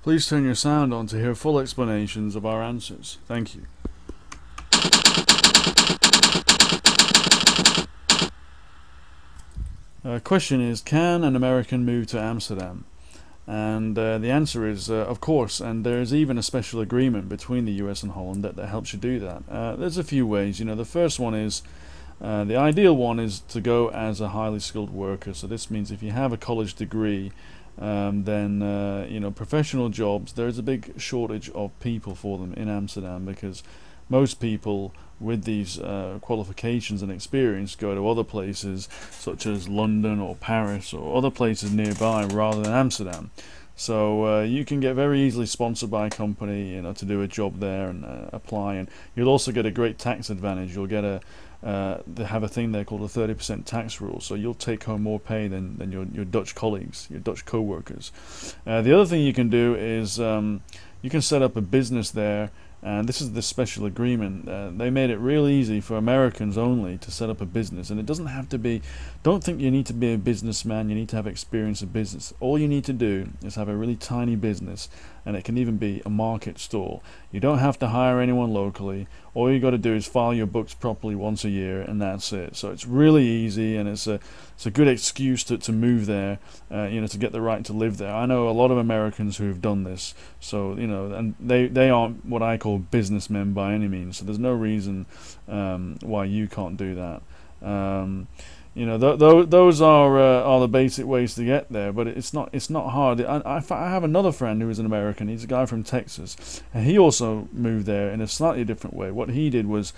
Please turn your sound on to hear full explanations of our answers. Thank you. Question is, can an American move to Amsterdam? And the answer is, of course, and there's even a special agreement between the US and Holland that helps you do that. There's a few ways. The first one is, the ideal one is to go as a highly skilled worker. So this means if you have a college degree, then professional jobs, there's a big shortage of people for them in Amsterdam, because most people with these qualifications and experience go to other places such as London or Paris or other places nearby rather than Amsterdam. So you can get very easily sponsored by a company, to do a job there and apply, and you'll also get a great tax advantage. You'll get they have a thing there called a 30% tax rule, so you'll take home more pay than your Dutch colleagues, your Dutch co-workers. The other thing you can do is you can set up a business there, and this is the special agreement. They made it real easy for Americans only to set up a business, and it doesn't have to be, don't think you need to be a businessman, you need to have experience in business. All you need to do is have a really tiny business, and it can even be a market stall. You don't have to hire anyone locally. All you got to do is file your books properly once a year, and that's it. So it's really easy, and it's a good excuse to move there, to get the right to live there. I know a lot of Americans who have done this, so and they aren't what I call businessmen by any means. So there's no reason why you can't do that. Those are the basic ways to get there, but it's not hard. I have another friend who is an American. He's a guy from Texas, and he also moved there in a slightly different way. What he did was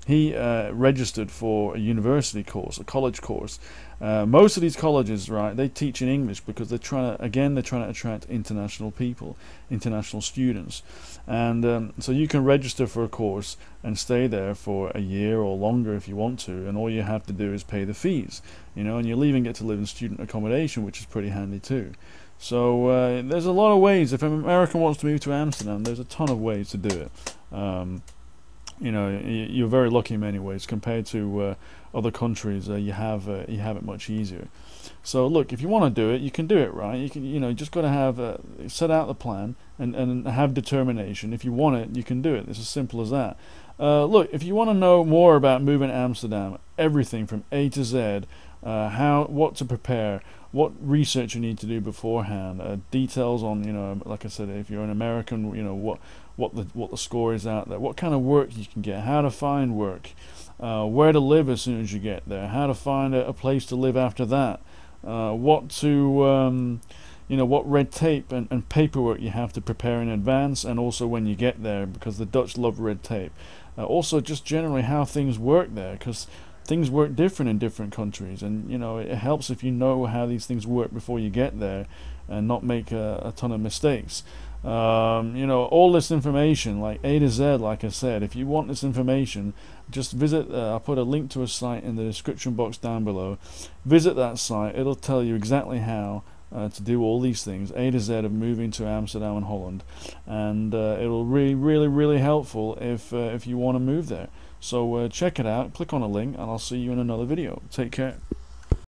he registered for a university course, a college course. Most of these colleges, right, they teach in English because they're trying to attract international people, international students, and so you can register for a course and stay there for a year or longer if you want to, and all you have to do is pay the fees, and you'll even get to live in student accommodation, which is pretty handy too. So there's a lot of ways. If an American wants to move to Amsterdam, there's a ton of ways to do it. You're very lucky in many ways compared to other countries. You have it much easier. So look, if you want to do it, you can do it, right? You just got to have set out the plan and have determination. If you want it, you can do it. It's as simple as that. Look, if you want to know more about moving to Amsterdam, everything from A to Z, what to prepare, what research you need to do beforehand, details on, like I said, if you're an American, what the score is out there, what kind of work you can get, how to find work, where to live as soon as you get there, how to find a place to live after that, what red tape and paperwork you have to prepare in advance, and also when you get there, because the Dutch love red tape. Also, just generally how things work there, because things work different in different countries, and it helps if you know how these things work before you get there and not make a ton of mistakes. All this information, like A to Z, like I said, if you want this information, just visit, I'll put a link to a site in the description box down below. Visit that site. It'll tell you exactly how to do all these things, A to Z of moving to Amsterdam and Holland, and it'll really helpful if you want to move there. So check it out, click on a link, and I'll see you in another video. Take care.